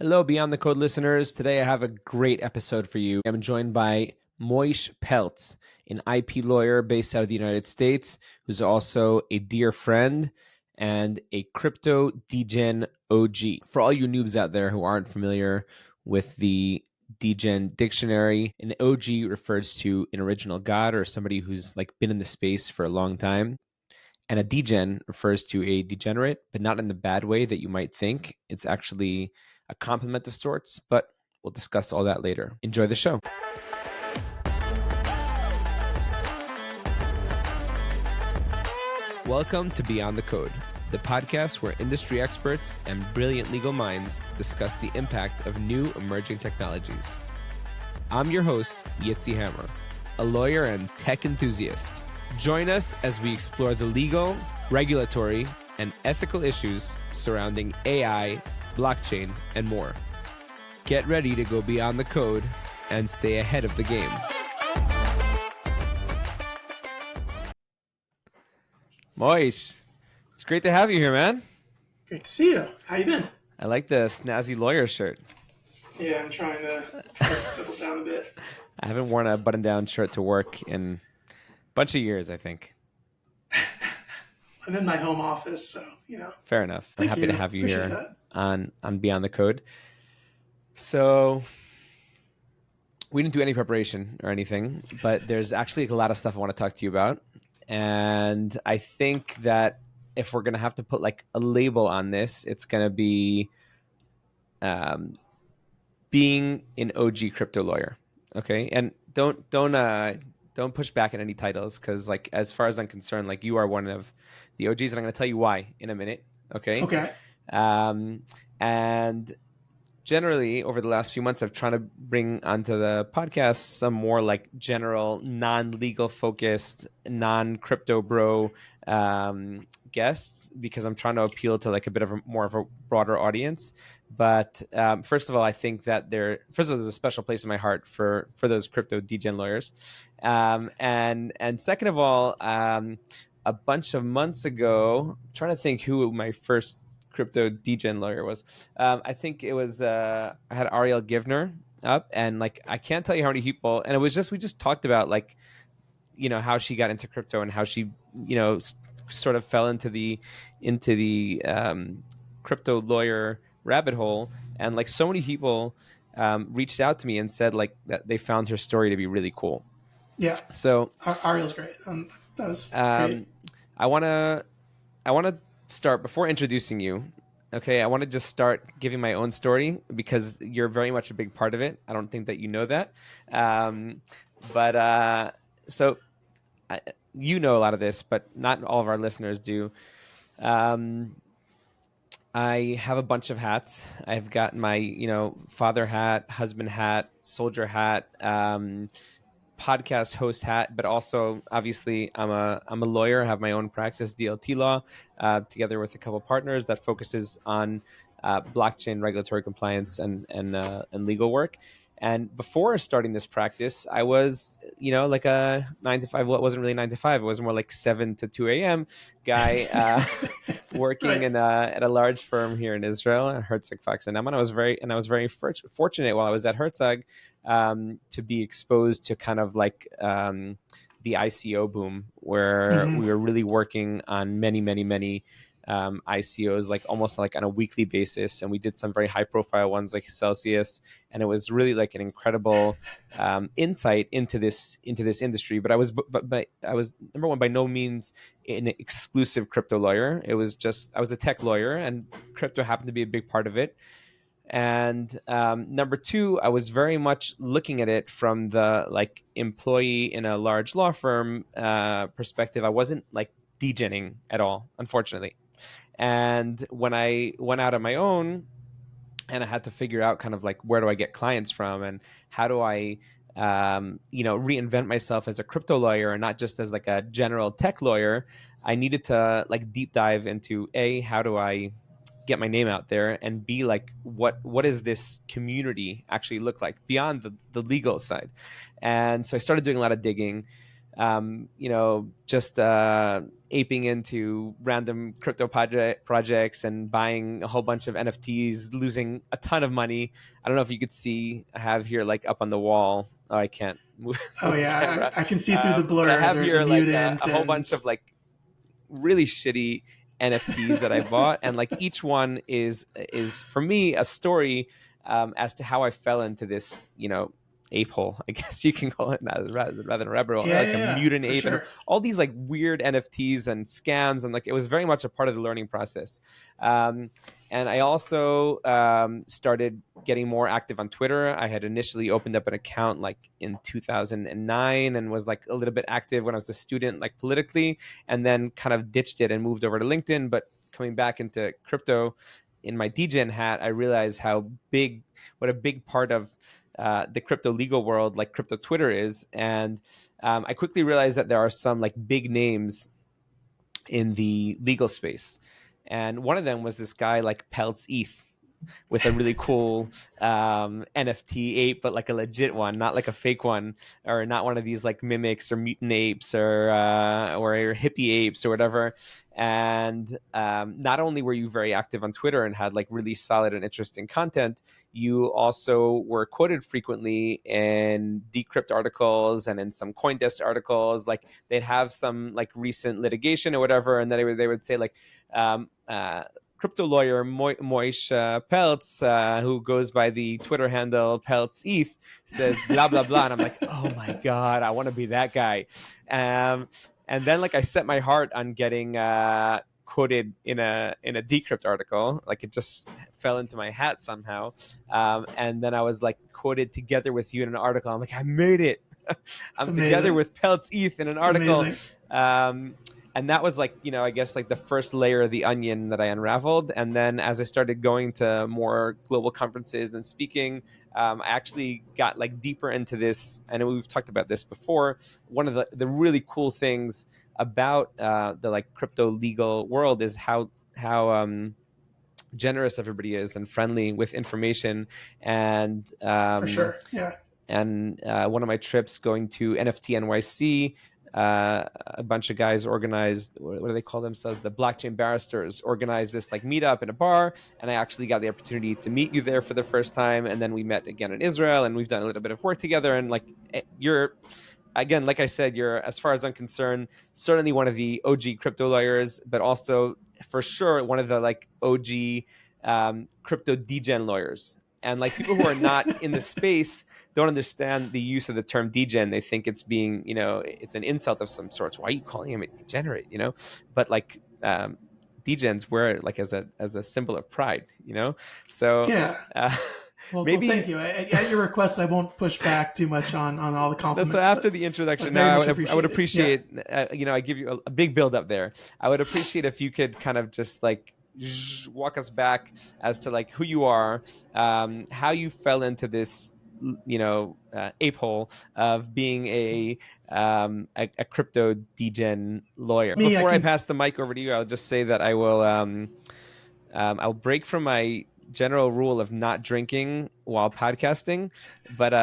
Hello, Beyond the Code listeners. Today I have a great episode for you. I'm joined by Moish Peltz, an IP lawyer based out of the United States, who's also a dear friend and a crypto Degen OG. For all you noobs out there who aren't familiar with the Degen dictionary, an OG refers to an original god or somebody who's like been in the space for a long time. And a degen refers to a degenerate, but not in the bad way that you might think. It's actually a compliment of sorts, but we'll discuss all that later. Enjoy the show. Welcome to Beyond the Code, the podcast where industry experts and brilliant legal minds discuss the impact of new emerging technologies. I'm your host, Yitzy Hammer, a lawyer and tech enthusiast. Join us as we explore the legal, regulatory, and ethical issues surrounding AI, blockchain, and more. Get ready to go beyond the code and stay ahead of the game. Moish, it's great to have you here, man. Great to see you. How you been? I like the snazzy lawyer shirt. Yeah, I'm trying to settle down a bit. I haven't worn a button-down shirt to work in bunch of years, I think. I'm in my home office, so, Fair enough. I'm happy to have you Appreciate here that. on Beyond the Code. So we didn't do any preparation or anything, but there's actually a lot of stuff I want to talk to you about. And I think that if we're going to have to put like a label on this, it's going to be being an OG crypto lawyer. Okay. And don't push back at any titles, because like as far as I'm concerned, like you are one of the OGs, and I'm going to tell you why in a minute. Okay. And generally over the last few months, I've tried to bring onto the podcast some more like general, non-legal focused, non-crypto bro guests, because I'm trying to appeal to like a bit of more of a broader audience. But first of all, I think that there's a special place in my heart for those crypto degen lawyers. And second of all, a bunch of months ago, I'm trying to think who my first crypto degen lawyer was. I think it was, I had Ariel Givner up, and like, I can't tell you how many people, and it was just, we just talked about like, how she got into crypto and how she, sort of fell into the crypto lawyer rabbit hole. And like so many people reached out to me and said like that they found her story to be really cool. Yeah. So Ariel's great. That was great. I want to start before introducing you. Okay, I want to just start giving my own story, because you're very much a big part of it. I don't think that you know that. So you know a lot of this, but not all of our listeners do. I have a bunch of hats. I've got my, father hat, husband hat, soldier hat, podcast host hat, but also obviously I'm a lawyer. I have my own practice, DLT Law, together with a couple of partners that focuses on blockchain regulatory compliance and legal work. And before starting this practice, I was, like a 9 to 5. Well, it wasn't really 9 to 5. It was more like 7 to 2 a.m. guy working Right. at a large firm here in Israel, Herzog Fox and Eman. I was very fortunate while I was at Herzog to be exposed to kind of like the ICO boom, where we were really working on many ICOs, like almost like on a weekly basis, and we did some very high profile ones like Celsius, and it was really like an incredible insight into this industry. But I was number one, by no means an exclusive crypto lawyer. It was just, I was a tech lawyer, and crypto happened to be a big part of it. And number two, I was very much looking at it from the like employee in a large law firm perspective. I wasn't like degening at all, unfortunately. And when I went out on my own, and I had to figure out kind of like, where do I get clients from, and how do I reinvent myself as a crypto lawyer and not just as like a general tech lawyer, I needed to like deep dive into how do I get my name out there, and be like, what does this community actually look like beyond the legal side? And so I started doing a lot of digging. just aping into random crypto projects and buying a whole bunch of NFTs, losing a ton of money. I don't know if you could see, I have here like up on the wall. Oh, I can't move, Oh move the yeah, camera. I can see through the But I blur. have There's a here like a, mutant a whole and bunch of like really shitty NFTs that I bought, and like each one is for me a story as to how I fell into this, ape hole, I guess you can call it, rather than a rabbit hole, yeah, like yeah, a yeah, mutant for ape, and sure. all these like weird NFTs and scams, and like it was very much a part of the learning process. And I also started getting more active on Twitter. I had initially opened up an account like in 2009 and was like a little bit active when I was a student, like politically, and then kind of ditched it and moved over to LinkedIn. But coming back into crypto in my Degen hat, I realized what a big part of the crypto legal world, like crypto Twitter is. And I quickly realized that there are some like big names in the legal space. And one of them was this guy like Peltz ETH, with a really cool NFT ape, but like a legit one, not like a fake one, or not one of these like mimics or mutant apes or hippie apes or whatever. And not only were you very active on Twitter and had like really solid and interesting content, you also were quoted frequently in Decrypt articles and in some CoinDesk articles. Like they'd have some like recent litigation or whatever, and then they would say like crypto lawyer Moish Peltz, who goes by the Twitter handle Peltz ETH, says blah blah blah, and I'm like, oh my god, I want to be that guy. And then like I set my heart on getting quoted in a Decrypt article. Like it just fell into my hat somehow. And then I was like quoted together with you in an article. I'm like, I made it. It's I'm together amazing. with Peltz ETH in an It's article. amazing. And that was like, I guess like the first layer of the onion that I unraveled. And then as I started going to more global conferences and speaking, I actually got like deeper into this. I know we've talked about this before. One of the really cool things about the like crypto legal world is how generous everybody is and friendly with information. And For sure. Yeah. one of my trips going to NFT NYC, a bunch of guys organized, what do they call themselves, the blockchain barristers, organized this like meetup in a bar, and I actually got the opportunity to meet you there for the first time. And then we met again in Israel, and we've done a little bit of work together. And like you're, again, like I said, you're, as far as I'm concerned, certainly one of the OG crypto lawyers, but also for sure one of the like OG crypto degen lawyers. And like people who are not in the space don't understand the use of the term degen. They think it's being, it's an insult of some sorts. Why are you calling him a degenerate? But like degens wear it like as a symbol of pride. So Yeah. uh, Well, maybe thank you. At your request, I won't push back too much on all the no, so compliments, after but the introduction, very now much I would appreciated. Yeah. appreciate, I give you a big build up there. I would appreciate if you could kind of just like walk us back as to like who you are, how you fell into this, ape hole of being a crypto degen lawyer. Me, I Before I can. pass the mic over to you, I'll just say that I'll break from my general rule of not drinking while podcasting, but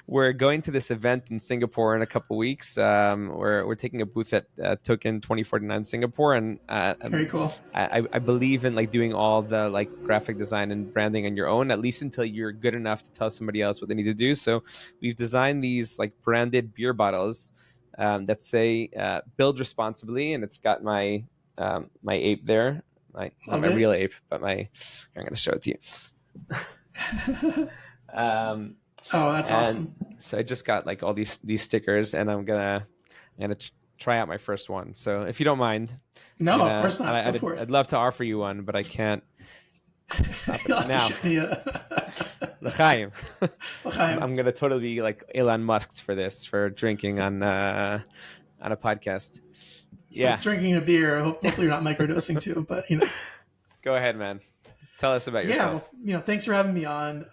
we're going to this event in Singapore in a couple weeks. We're taking a booth at Token 2049 Singapore, and Very cool. I believe in like doing all the like graphic design and branding on your own, at least until you're good enough to tell somebody else what they need to do. So we've designed these like branded beer bottles that say "Build responsibly," and it's got my ape there. Not Love my it. real ape, but I'm going to show it to you. Oh, that's And awesome. so I just got like all these stickers, and I'm gonna try out my first one. So if you don't mind, No, of course not. Go I'd, for it. I'd love to offer you one, but I can't stop You'll it have to now. ship me L'chaim. L'chaim. I'm gonna totally be like Elon Musk for drinking on a podcast. It's Yeah, like drinking a beer. Hopefully, you're not microdosing too, but go ahead, man. Tell us about Yeah. yourself. Well, thanks for having me on.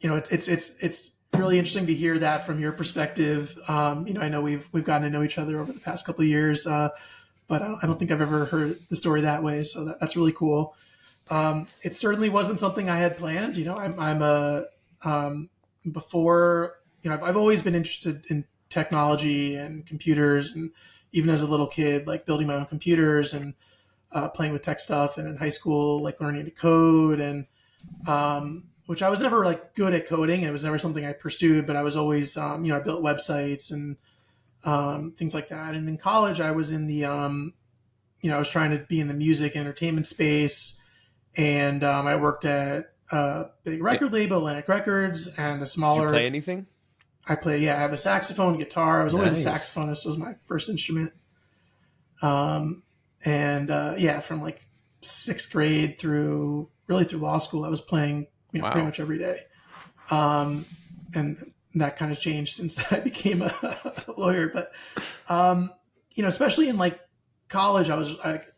It's really interesting to hear that from your perspective. I know we've gotten to know each other over the past couple of years, but I don't think I've ever heard the story that way. So that's really cool. It certainly wasn't something I had planned. I'm a before. I've always been interested in technology and computers, and even as a little kid, like building my own computers and playing with tech stuff, and in high school, like learning to code, and which I was never like good at coding. It was never something I pursued, but I was always, I built websites and things like that. And in college, I was in the, I was trying to be in the music entertainment space, and I worked at a big record label, Atlantic Records, and a Did you smaller. play anything? I play, yeah, I have a saxophone, guitar. I was always a Nice. saxophonist. Was my first instrument. From like sixth grade through law school, I was playing, pretty Wow. much every day. And that kind of changed since I became a lawyer. But, especially in like college, I was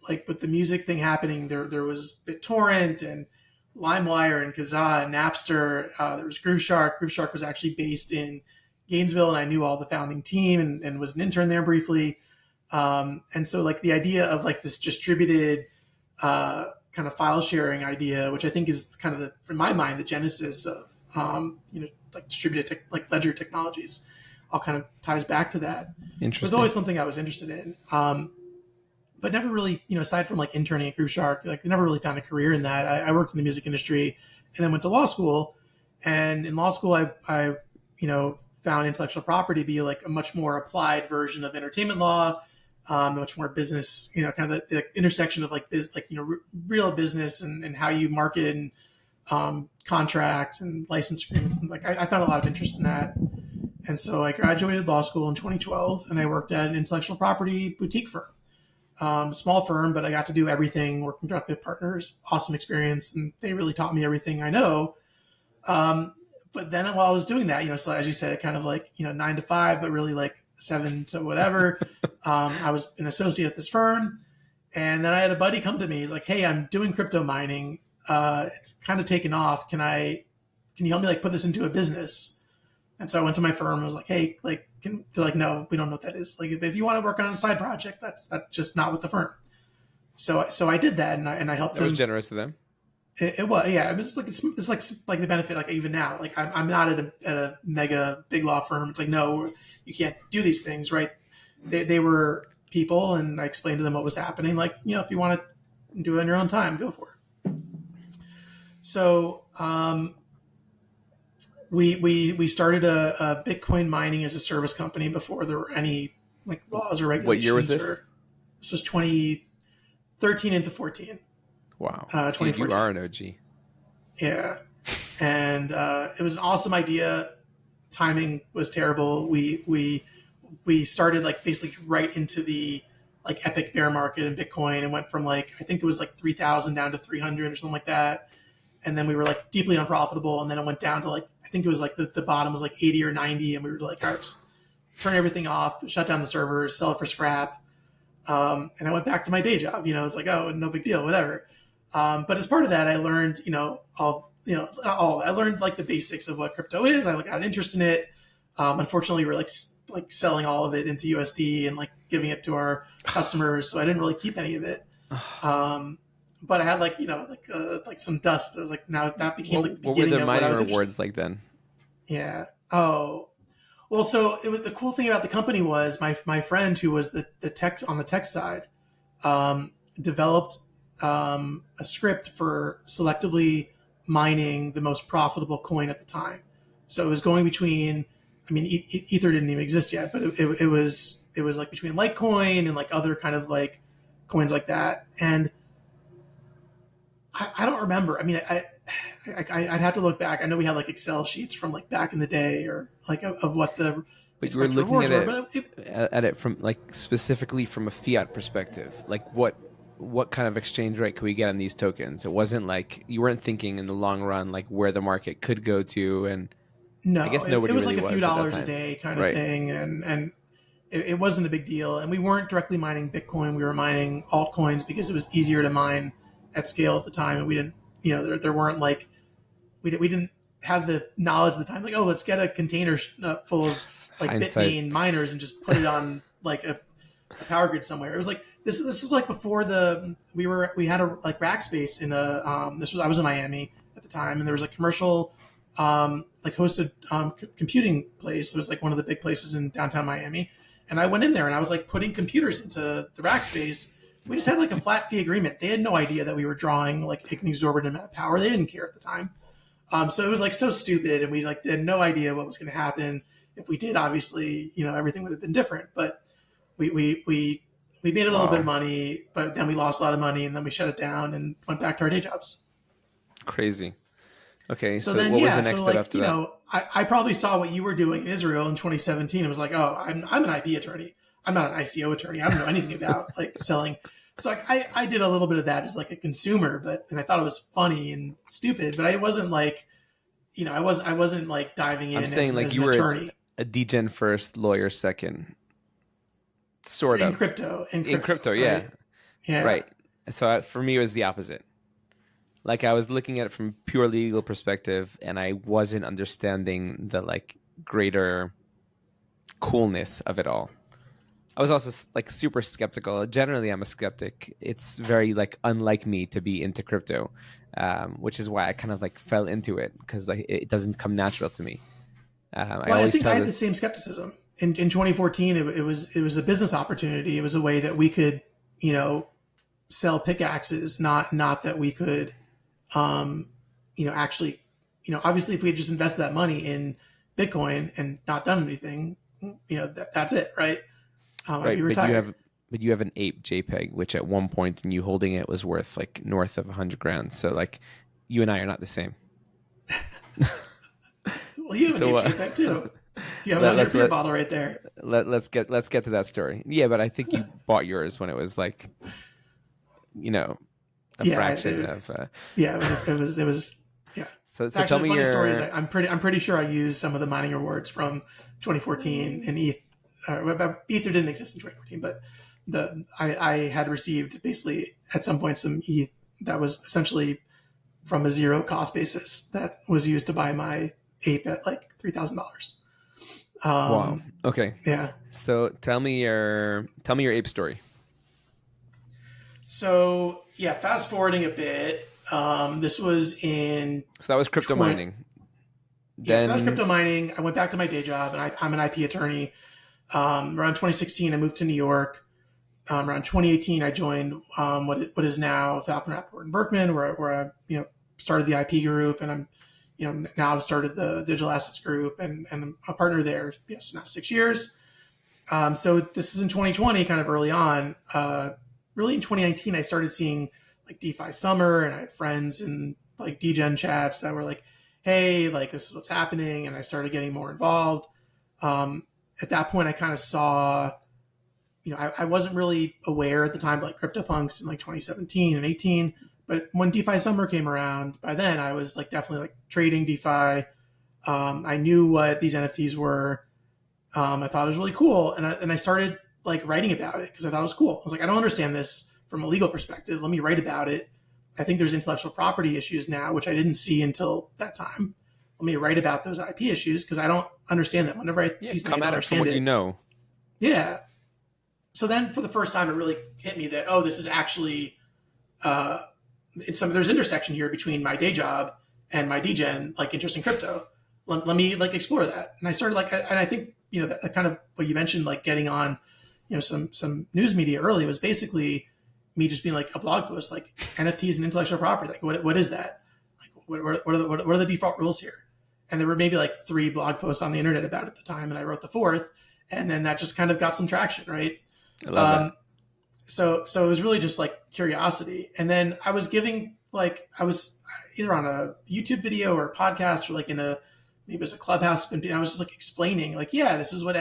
like with the music thing happening, there was BitTorrent and LimeWire and Kazaa and Napster. There was Groove Shark. Groove Shark was actually based in Gainesville, and I knew all the founding team and was an intern there briefly. And so like the idea of like this distributed kind of file sharing idea, which I think is kind of in my mind, the genesis of, like distributed like ledger technologies, all kind of ties back to that. It was Interesting. always something I was interested in. But never really, aside from like interning at Groove Shark, like I never really found a career in that. I worked in the music industry and then went to law school. And in law school, I found intellectual property to be like a much more applied version of entertainment law, much more business, kind of the intersection of like real business and how you market and contracts and license agreements. And like I found a lot of interest in that. And so I graduated law school in 2012, and I worked at an intellectual property boutique firm. Small firm, but I got to do everything, working directly with partners. Awesome experience, and they really taught me everything I know. But then while I was doing that, so as you said, kind of like 9 to 5, but really like 7 to whatever. I was an associate at this firm, and then I had a buddy come to me. He's like, "Hey, I'm doing crypto mining. It's kind of taken off. Can you help me like put this into a business?" And so I went to my firm and was like, "Hey, like, they're like, no, we don't know what that is. Like, if you want to work on a side project, that's just not with the firm." So I did that, and I helped That him. was generous of them. It was, yeah. I mean, it's like the benefit, like even now, like I'm not at a mega big law firm. It's like, no, you can't do these things, right? They were people, and I explained to them what was happening. Like, if you want to do it on your own time, go for it. So we started a Bitcoin mining as a service company before there were any like laws or regulations. What year was this? This was 2013 into 14. Wow. 2014. Dude, you are an OG. Yeah. And it was an awesome idea. Timing was terrible. We started like basically right into the like epic bear market in Bitcoin, and went from like, I think it was like 3,000 down to 300 or something like that. And then we were like deeply unprofitable. And then it went down to like, I think it was like the bottom was like 80 or 90. And we were like, all right, just turn everything off, shut down the servers, sell it for scrap. And I went back to my day job. It's like, oh, no big deal, whatever. But as part of that, I learned, I learned like the basics of what crypto is. I got an interest in it. Unfortunately, we were like selling all of it into USD and like giving it to our customers. So I didn't really keep any of it. But I had like some dust. I was like, now that became like the what were beginning the of what I mining was rewards like then? Yeah. Oh, well, so it was, the cool thing about the company was my friend who was the tech on the tech side, developed a script for selectively mining the most profitable coin at the time. So it was going between, I mean, Ether didn't even exist yet, but it was like between Litecoin and like other kind of like coins like that. And I don't remember. I mean, I'd have to look back. I know we had like Excel sheets from like back in the day, or like of what the But you were looking at rewards it, were, at it from like specifically from a fiat perspective. Like what kind of exchange rate could we get on these tokens? It wasn't like you weren't thinking in the long run like where the market could go to, and no, I guess nobody it was really like a few was at that dollars a time. day kind of Right. thing, and it wasn't a big deal. And we weren't directly mining Bitcoin; we were mining altcoins because it was easier to mine at scale at the time, and we didn't, there weren't like we didn't have the knowledge at the time, like, oh, let's get a container full of like Hindsight. Bitmain miners and just put it on like a power grid somewhere. It was like this was like before we had a like rack space in a I was in Miami at the time, and there was a commercial like hosted computing place. It was like one of the big places in downtown Miami. And I went in there and I was like putting computers into the rack space. We just had like a flat fee agreement. They had no idea that we were drawing like an exorbitant amount of power. They didn't care at the time. So it was like so stupid, and we like had no idea what was going to happen. If we did, obviously, everything would have been different. But we made a little bit of money, but then we lost a lot of money, and then we shut it down and went back to our day jobs. Crazy. Okay, So so then, what was yeah, the next so step like, after that? I probably saw what you were doing in Israel in 2017. It was like, oh, I'm an IP attorney. I'm not an ICO attorney. I don't know anything about like selling. So like, I did a little bit of that as like a consumer, and I thought it was funny and stupid, but I wasn't like, I wasn't like diving in I'm saying like as you an were attorney a degen first, lawyer second, sort in of. crypto. In crypto, right? yeah. Yeah. Right. So for me, it was the opposite. Like I was looking at it from pure legal perspective, and I wasn't understanding the like greater coolness of it all. I was also like super skeptical. Generally, I'm a skeptic. It's very like unlike me to be into crypto, which is why I kind of like fell into it because like it doesn't come natural to me. I think I had the same skepticism in 2014. It was a business opportunity. It was a way that we could, sell pickaxes, not that we could, actually, obviously if we had just invested that money in Bitcoin and not done anything, that's it, right? I'd be retired. But you have an ape JPEG, which at one point and you holding it was worth like north of 100 grand. So like, you and I are not the same. Well, you have an ape JPEG too. You have another beer bottle right there. Let's get to that story. Yeah, but I think you bought yours when it was like, a fraction of. It was. Yeah. So actually, tell me the funny your. story is I'm pretty sure I used some of the mining rewards from 2014 and Ether didn't exist in 2014, but I had received basically at some point some ETH that was essentially from a zero cost basis that was used to buy my ape at like $3,000. Wow. Okay. Yeah. So tell me your ape story. So yeah, fast forwarding a bit. This was in. So that was crypto mining. Yeah, so that was crypto mining. I went back to my day job, and I'm an IP attorney. Around 2016, I moved to New York. Around 2018, I joined what is now Falcon Rappaport Berkman, where I started the IP group, and I'm now I've started the digital assets group, and I'm a partner there. So now 6 years. So this is in 2020, kind of early on. Really in 2019, I started seeing like DeFi summer, and I had friends in like Degen chats that were like, hey, like this is what's happening. And I started getting more involved. At that point, I kind of saw, I wasn't really aware at the time, like CryptoPunks in like 2017 and 18. But when DeFi summer came around, by then I was like definitely like trading DeFi. I knew what these NFTs were. I thought it was really cool. And I started like writing about it because I thought it was cool. I was like, I don't understand this from a legal perspective. Let me write about it. I think there's intellectual property issues now, which I didn't see until that time. Let me write about those IP issues because I don't understand them. Whenever I see something, I don't understand it. Yeah. So then for the first time, it really hit me that, oh, this is actually, there's intersection here between my day job and my Degen, like interest in crypto. Let me like explore that. And I started and I think, that kind of what you mentioned, like getting on, some news media early was basically me just being like a blog post, like NFTs and intellectual property. Like, what is that? Like, what are the default rules here? And there were maybe like 3 blog posts on the internet about it at the time. And I wrote the 4th, and then that just kind of got some traction. Right. I love that. So it was really just like curiosity. And then I was giving I was either on a YouTube video or a podcast or like maybe it was a Clubhouse. And I was just like explaining like, yeah, this is what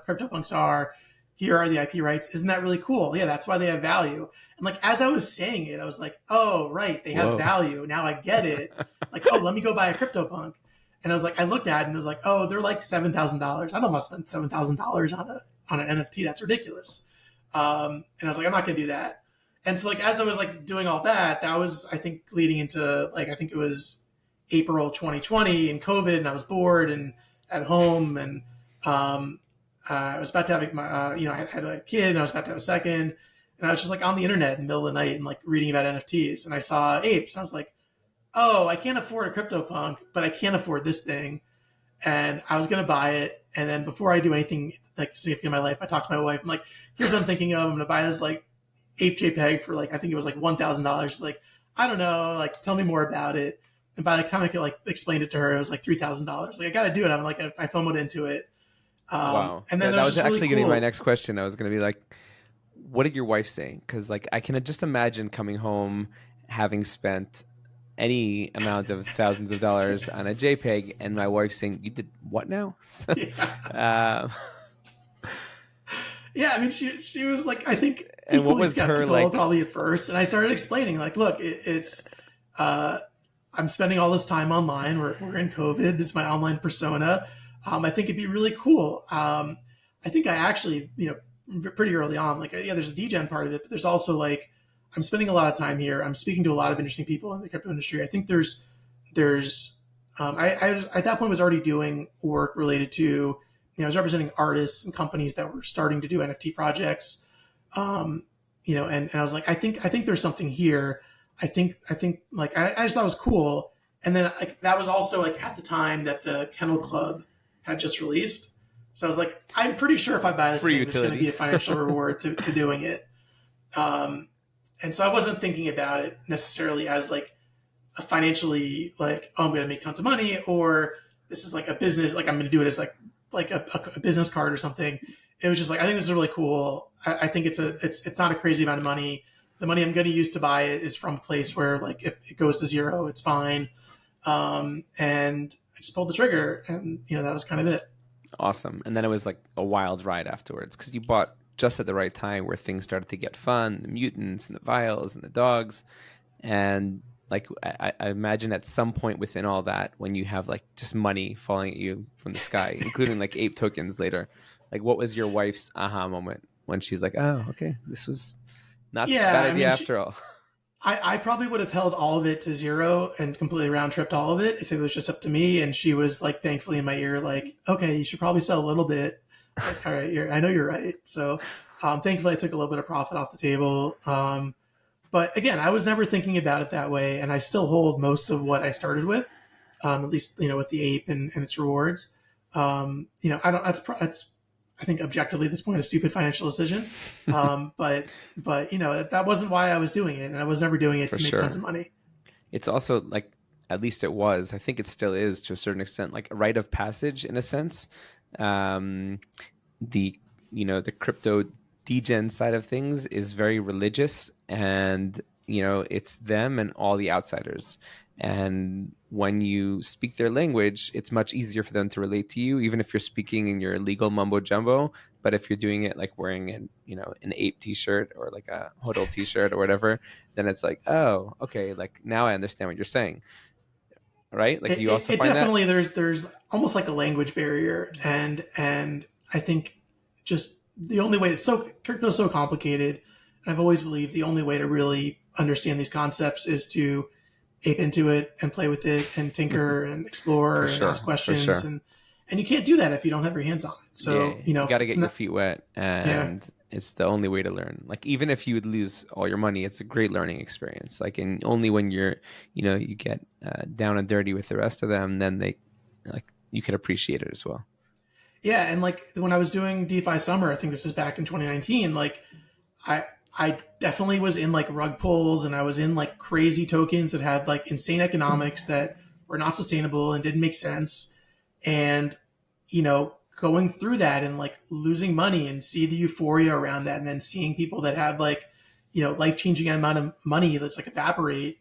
CryptoPunks are. Here are the IP rights. Isn't that really cool? Yeah, that's why they have value. And like, as I was saying it, I was like, oh, right. They have value. Now I get it. Like, oh, let me go buy a CryptoPunk. And I was like, I looked at it and it was like, oh, they're like $7,000. I don't want to spend $7,000 on an NFT. That's ridiculous. And I was like, I'm not going to do that. And so like, as I was like doing all that, that was, I think, leading into like, I think it was April 2020 and COVID, and I was bored and at home, and I was about to have my, I had a kid and I was about to have a second, and I was just like on the internet in the middle of the night and like reading about NFTs, and I saw apes. And I was like, oh, I can't afford a CryptoPunk, but I can't afford this thing. And I was going to buy it. And then before I do anything like significant in my life, I talked to my wife. I'm like, here's what I'm thinking of. I'm going to buy this like ape JPEG for like, I think it was like $1,000. She's like, I don't know. Like, tell me more about it. And by the time I could like explain it to her, it was like $3,000. Like, I got to do it. I'm like, I FOMOed into it. Wow. And then That there's was just really actually going to be my cool. next question. I was going to be like, what did your wife say? Because like I can just imagine coming home having spent any amount of thousands of dollars on a JPEG, and my wife saying, "You did what now?" Yeah. uh, Yeah. I mean, she was like, I think and what equally was her skeptical like? probably at first. And I started explaining like, look, uh, I'm spending all this time online. We're in COVID. It's my online persona. I think it'd be really cool. I think I actually, pretty early on, like, yeah, there's a degen part of it, but there's also like, I'm spending a lot of time here. I'm speaking to a lot of interesting people in the crypto industry. I think I at that point was already doing work related to, I was representing artists and companies that were starting to do NFT projects. And I was like, I think there's something here. I think like I just thought it was cool. And then like that was also like at the time that the Kennel Club had just released. So I was like, I'm pretty sure if I buy this Free thing, there's going to utility. be a financial reward to doing it. Um, and so I wasn't thinking about it necessarily as like a financially like, oh, I'm going to make tons of money, or this is like a business, like I'm going to do it as like a business card or something. It was just like, I think this is really cool. I think it's not a crazy amount of money. The money I'm going to use to buy it is from a place where like if it goes to zero, it's fine. And I just pulled the trigger, and that was kind of it. Awesome. And then it was like a wild ride afterwards because you bought just at the right time where things started to get fun, the mutants and the vials and the dogs. And like I imagine at some point within all that, when you have like just money falling at you from the sky, including like ape tokens later, like what was your wife's aha moment when she's like, oh, okay, this was not such a bad Yeah, I idea mean, after all? I probably would have held all of it to zero and completely round tripped all of it if it was just up to me. And she was like, thankfully in my ear, like, okay, you should probably sell a little bit. Like, all right, I know you're right. So, thankfully I took a little bit of profit off the table. But again, I was never thinking about it that way. And I still hold most of what I started with, at least, with the ape and its rewards. I don't, that's, I think objectively at this point a stupid financial decision. But that wasn't why I was doing it, and I was never doing it For to make tons sure. of money. It's also like, at least it was, I think it still is to a certain extent, like a rite of passage in a sense. Um, the the crypto degen side of things is very religious, and it's them and all the outsiders, and when you speak their language it's much easier for them to relate to you, even if you're speaking in your legal mumbo jumbo. But if you're doing it like wearing an ape t-shirt or like a hodl t-shirt or whatever, then it's like, oh, okay, like now I understand what you're saying, right? Like, It, do you it, also it find that? definitely there's almost like a language barrier, and I think just the only way it's so crypto is so complicated. I've always believed the only way to really understand these concepts is to ape into it and play with it and tinker and For explore and ask sure, for questions, sure. and you can't do that if you don't have your hands on it. Yeah, So you got to get your feet wet, yeah. and it's the only way to learn. Like, even if you would lose all your money, it's a great learning experience. Like, and only when you get down and dirty with the rest of them, then like, you can appreciate it as well. Yeah, and like when I was doing DeFi Summer, I think this is back in 2019. Like I I definitely was in like rug pulls, and I was in like crazy tokens that had like insane economics that were not sustainable and didn't make sense. And going through that and like losing money and see the euphoria around that, and then seeing people that had like life changing amount of money that's like evaporate,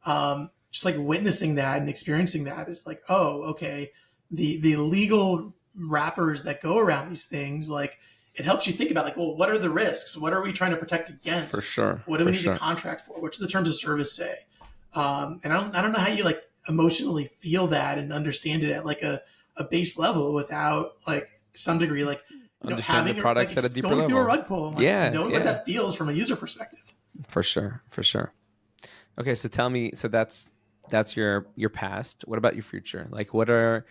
just like witnessing that and experiencing that is like, oh, okay, the legal wrappers that go around these things, like it helps you think about like, well, what are the risks? What are we trying to protect For against? sure, What do we for need to sure. contract for? What do the terms of service say? And I don't know how you like emotionally feel that and understand it at like a base level without like some degree, like Understand the having products like at a deeper going through a level. rug pull and like Yeah, knowing what yeah, that feels from a user perspective. for sure, for sure. Okay, so tell me, so that's your past. What about your future? Like, what are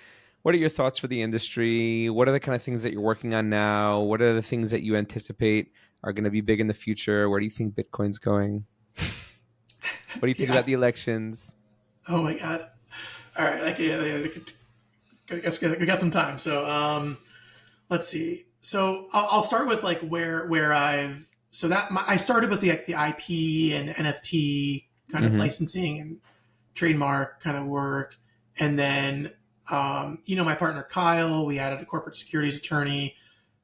your thoughts for the industry? What are the kind of things that you're working on now? What are the things that you anticipate are going to be big in the future? Where do you think Bitcoin's going? What do you think Yeah. about the elections? Oh my god. All right, I guess we got some time. So let's see. So I'll start with like where I've so that I started with the IP and NFT kind of Mm-hmm. licensing and trademark kind of work, and then my partner Kyle, we added a corporate securities attorney,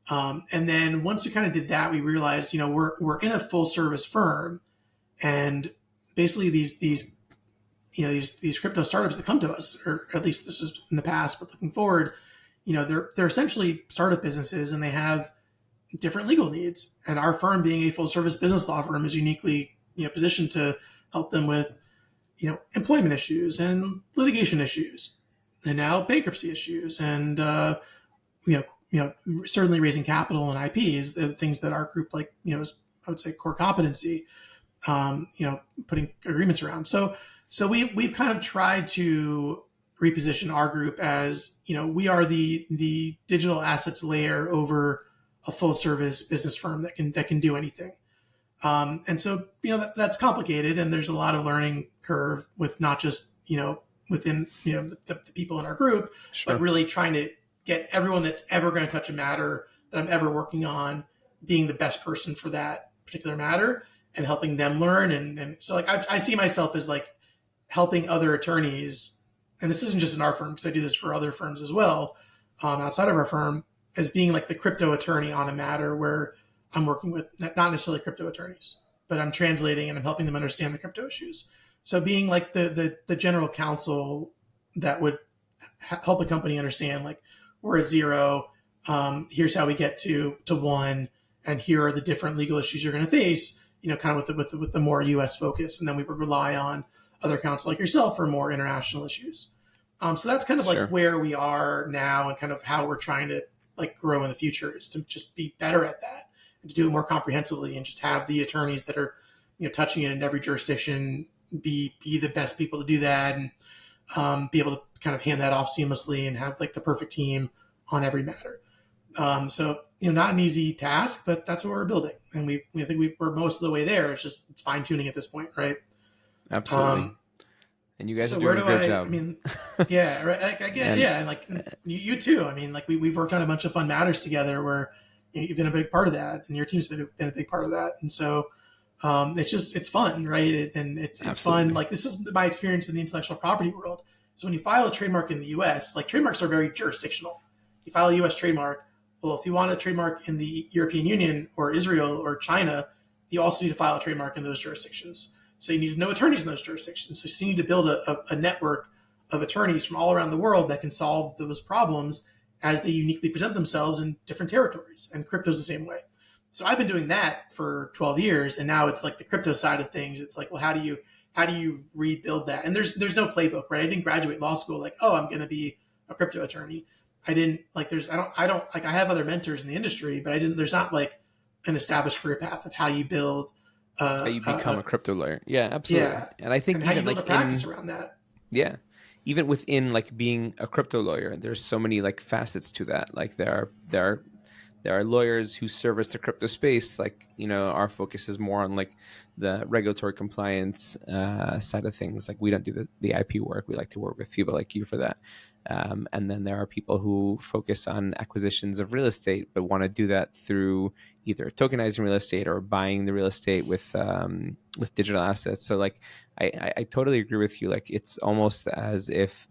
and then once we kind of did that, we realized we're in a full service firm, and basically these crypto startups that come to us, or at least this was in the past, but looking forward, they're essentially startup businesses and they have different legal needs. And our firm, being a full service business law firm, is uniquely positioned to help them with employment issues and litigation issues, and now bankruptcy issues, and certainly raising capital and IP is the things that our group is, I would say, core competency. Putting agreements around. So we've kind of tried to reposition our group as we are the digital assets layer over a full service business firm that can do anything. And so that's complicated, and there's a lot of learning curve with not just within the people in our group, but Sure. really trying to get everyone that's ever going to touch a matter that I'm ever working on being the best person for that particular matter and helping them learn. And so like I see myself as like helping other attorneys, and this isn't just in our firm because I do this for other firms as well, outside of our firm, as being like the crypto attorney on a matter where I'm working with not necessarily crypto attorneys, but I'm translating and I'm helping them understand the crypto issues. So being like the general counsel that would help a company understand, like, we're at zero, here's how we get to one, and here are the different legal issues you're going to face, kind of with the more U.S. focus, and then we would rely on other counsel like yourself for more international issues. So that's kind of like Sure. where we are now, and kind of how we're trying to like grow in the future, is to just be better at that and to do it more comprehensively, and just have the attorneys that are touching it in every jurisdiction be the best people to do that, and be able to kind of hand that off seamlessly and have like the perfect team on every matter. So not an easy task, but that's what we're building, and we think we're most of the way there. It's fine tuning at this point, right? Absolutely. Um, And you guys are so where doing a do great I? I job. mean, yeah, right. I get, And yeah, and like you too. I mean, like we've worked on a bunch of fun matters together where you've been a big part of that, and your team's been a big part of that, and so it's fun, right? And it's fun. absolutely. Like, this is my experience in the intellectual property world. So when you file a trademark in the U.S., like, trademarks are very jurisdictional. You file a U.S. trademark. Well, if you want a trademark in the European Union or Israel or China, you also need to file a trademark in those jurisdictions. So you need to know attorneys in those jurisdictions. So you need to build a network of attorneys from all around the world that can solve those problems as they uniquely present themselves in different territories. And crypto's the same way. So I've been doing that for 12 years, and now it's like the crypto side of things. It's like, well, how do you rebuild that? And there's no playbook, right? I didn't graduate law school like, oh, I'm going to be a crypto attorney. I didn't like. I don't like. I have other mentors in the industry, but I didn't. There's not like an established career path of how you build. How you become a crypto lawyer. Yeah, absolutely. Yeah, And I and think how you even build a like practice around that. yeah, even within like being a crypto lawyer, there's so many like facets to that. Like there are lawyers who service the crypto space. Like, our focus is more on like the regulatory compliance side of things. Like, we don't do the IP work. We like to work with people like you for that. And then there are people who focus on acquisitions of real estate, but want to do that through either tokenizing real estate or buying the real estate with digital assets. So like, I totally agree with you. Like, it's not almost as if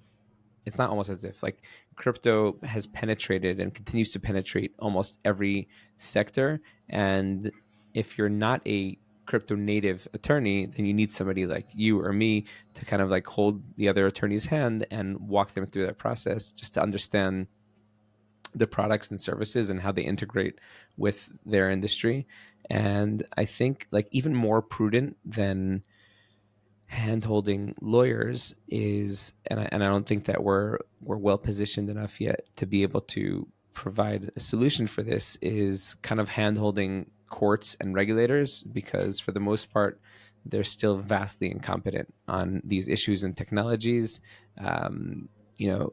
like crypto has penetrated and continues to penetrate almost every sector. And if you're not a crypto native attorney, then you need somebody like you or me to kind of like hold the other attorney's hand and walk them through that process, just to understand the products and services and how they integrate with their industry. And I think like even more prudent than hand holding lawyers is, and I don't think that we're well positioned enough yet to be able to provide a solution for this, is kind of hand holding courts and regulators, because for the most part they're still vastly incompetent on these issues and technologies. um, you know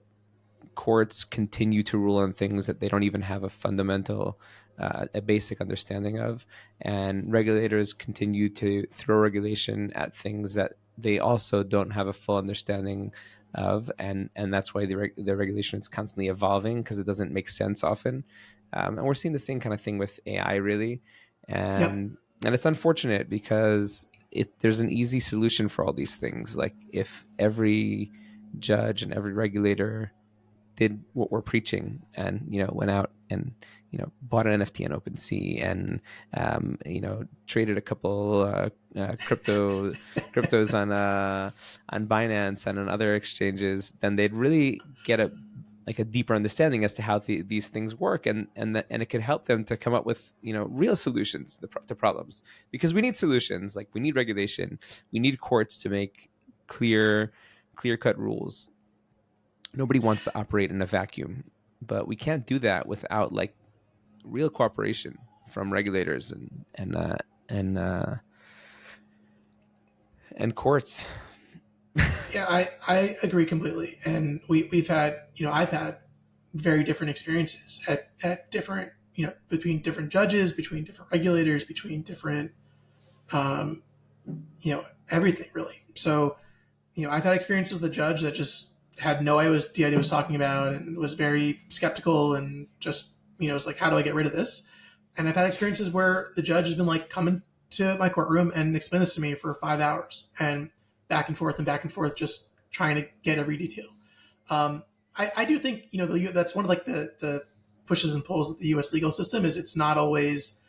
Courts continue to rule on things that they don't even have a fundamental, a basic understanding of, and regulators continue to throw regulation at things that they also don't have a full understanding of, and that's why the regulation is constantly evolving because it doesn't make sense often. And we're seeing the same kind of thing with AI, really, Yep. and it's unfortunate because there's an easy solution for all these things. Like if every judge and every regulator did what we're preaching and went out and bought an NFT on OpenSea and traded a couple cryptos on Binance and on other exchanges, then they'd really get a deeper understanding as to how these things work, and it could help them to come up with real solutions to problems, because we need solutions. Like we need regulation, we need courts to make clear cut rules. Nobody wants to operate in a vacuum, but we can't do that without like real cooperation from regulators and courts. Yeah, I agree completely. And we've had, I've had very different experiences at different, between different judges, between different regulators, between different, um, everything really. So, I've had experiences with a judge that just had no idea what the idea was talking about and was very skeptical and just, was like, how do I get rid of this? And I've had experiences where the judge has been like, come into my courtroom and explain this to me for 5 hours and back and forth, just trying to get every detail. I do think, that's one of like the pushes and pulls of the U.S. legal system is it's not always,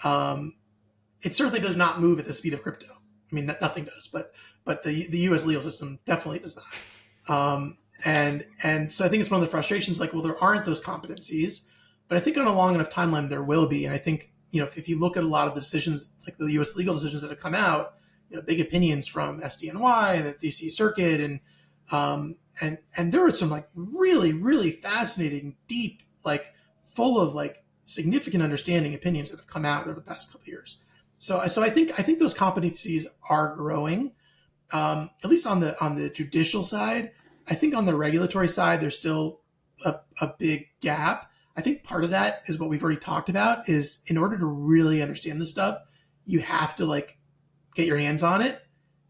it certainly does not move at the speed of crypto. I mean, nothing does, but the U.S. legal system definitely does not. And so I think it's one of the frustrations. Like, well, there aren't those competencies, but I think on a long enough timeline there will be. And I think if you look at a lot of the decisions, like the U.S. legal decisions that have come out, big opinions from SDNY and the D.C. Circuit, and there were some like really really fascinating, deep, like full of like significant understanding opinions that have come out over the past couple of years. So I think those competencies are growing, at least on the judicial side. I think on the regulatory side, there's still a big gap. I think part of that is what we've already talked about is in order to really understand this stuff, you have to like get your hands on it.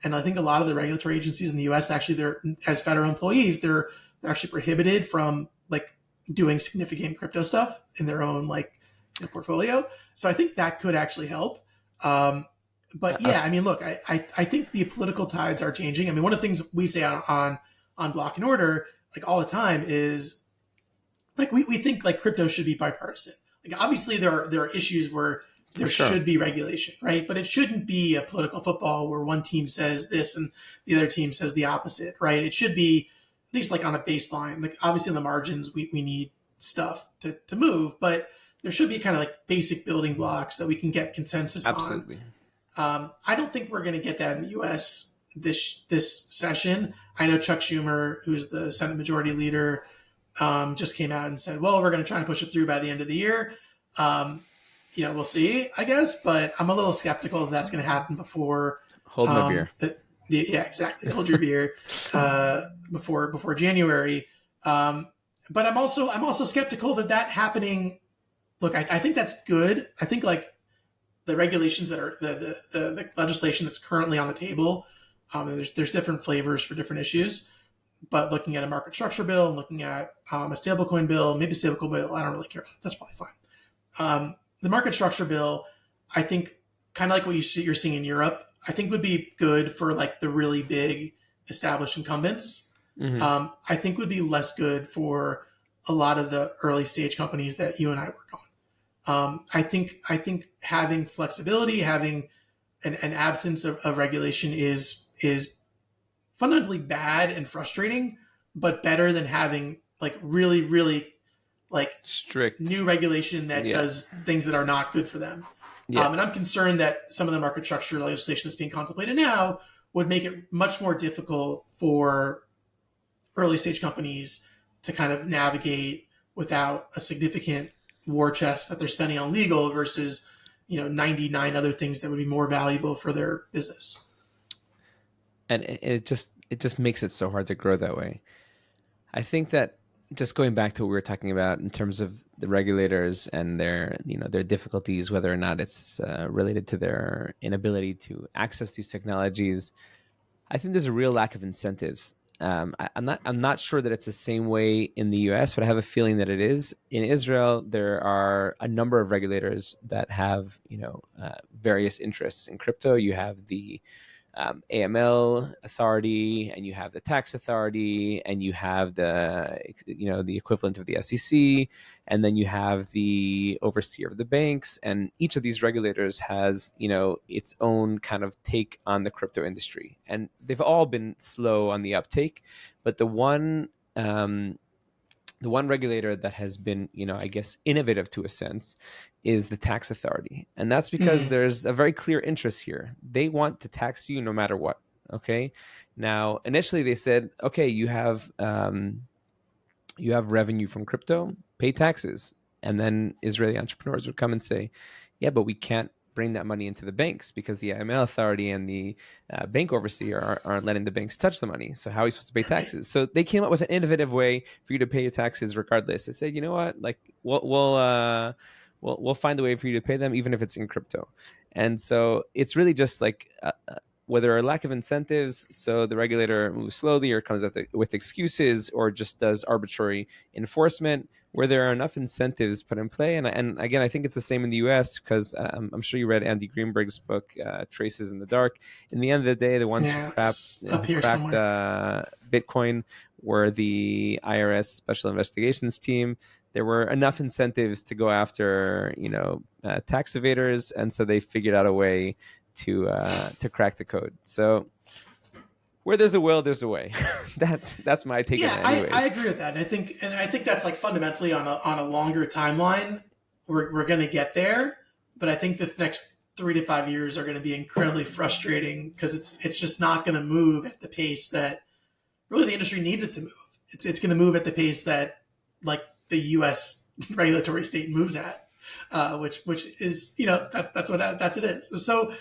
And I think a lot of the regulatory agencies in the U.S. actually, they're as federal employees, they're actually prohibited from like doing significant crypto stuff in their own like portfolio. So I think that could actually help. But yeah, I mean, look, I think the political tides are changing. I mean, one of the things we say on Block and Order like all the time is like we think like crypto should be bipartisan. Like obviously there are issues where there should be regulation, right? But it shouldn't be a political football where one team says this and the other team says the opposite, right? It should be at least like on a baseline. Like obviously on the margins, we need stuff to move, but there should be kind of like basic building blocks that we can get consensus Absolutely. on. I don't think we're going to get that in the U.S. this session. I know Chuck Schumer, who's the Senate Majority Leader, just came out and said, "Well, we're going to try and push it through by the end of the year." We'll see, I guess, but I'm a little skeptical that that's going to happen before. Hold my beer. Yeah, exactly. Hold your beer before January. But I'm also skeptical that happening. Look, I think that's good. I think like the regulations that are the legislation that's currently on the table. There's different flavors for different issues, but looking at a market structure bill and looking at a stablecoin bill, maybe a stablecoin bill, I don't really care about. That's probably fine. The market structure bill, I think, kind of like what you're seeing in Europe, I think would be good for like the really big established incumbents. Mm-hmm. I think would be less good for a lot of the early stage companies that you and I work on. I think having flexibility, having an absence of regulation is fundamentally bad and frustrating, but better than having like really really like strict new regulation that does things that are not good for them. And I'm concerned that some of the market structure legislation that's being contemplated now would make it much more difficult for early stage companies to kind of navigate without a significant war chest that they're spending on legal versus 99 other things that would be more valuable for their business. And it just makes it so hard to grow that way. I think that just going back to what we were talking about in terms of the regulators and their difficulties, whether or not it's related to their inability to access these technologies, I think there's a real lack of incentives. I'm not sure that it's the same way in the U.S., but I have a feeling that it is. In Israel, there are a number of regulators that have various interests in crypto. You have the AML authority, and you have the tax authority, and you have the equivalent of the SEC, and then you have the overseer of the banks, and each of these regulators has its own kind of take on the crypto industry, and they've all been slow on the uptake, but the one regulator that has been, I guess, innovative to a sense is the tax authority. And that's because Mm. there's a very clear interest here. They want to tax you no matter what. Okay. Now, initially they said, okay, you have revenue from crypto, pay taxes. And then Israeli entrepreneurs would come and say, yeah, but we can't bring that money into the banks because the IML authority and the bank overseer aren't letting the banks touch the money. So how are we supposed to pay Right. taxes? So they came up with an innovative way for you to pay your taxes regardless. They said, you know what, like we'll find a way for you to pay them even if it's in crypto. And so it's really just like whether there are lack of incentives, so the regulator moves slowly or comes up with excuses or just does arbitrary enforcement, where there are enough incentives put in play. And again, I think it's the same in the US because I'm sure you read Andy Greenberg's book, Traces in the Dark. In the end of the day, the ones Yeah, it's up who here cracked somewhere. Bitcoin were the IRS Special Investigations Team. There were enough incentives to go after, tax evaders, and so they figured out a way to crack the code. So where there's a will, there's a way. that's my take on Yeah, it, I anyways. agree with that. And I think that's like fundamentally on a longer timeline, we're going to get there. But I think the next 3 to 5 years are going to be incredibly frustrating because it's just not going to move at the pace that really the industry needs it to move. It's going to move at the pace that like the U.S. regulatory state moves at, which is that's it is. So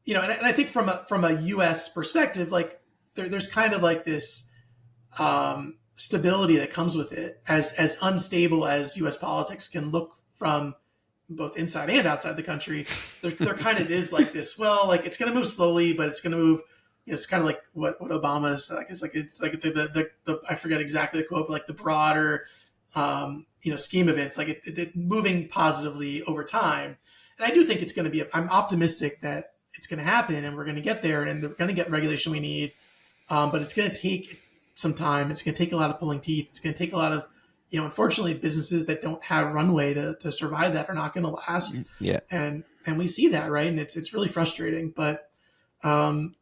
and I think from a U.S. perspective, like there's kind of like this stability that comes with it, as unstable as U.S. politics can look from both inside and outside the country. There kind of is like this. Well, like it's going to move slowly, but it's going to move. It's kind of like what Obama is like. It's like the I forget exactly the quote, but like the broader scheme of it. It's like it moving positively over time. And I do think it's going to be. I'm optimistic that it's going to happen, and we're going to get there, and we're going to get regulation we need. But it's going to take some time. It's going to take a lot of pulling teeth. It's going to take a lot of, unfortunately, businesses that don't have runway to survive that are not going to last. Yeah. And we see that, right? And it's really frustrating. But I don't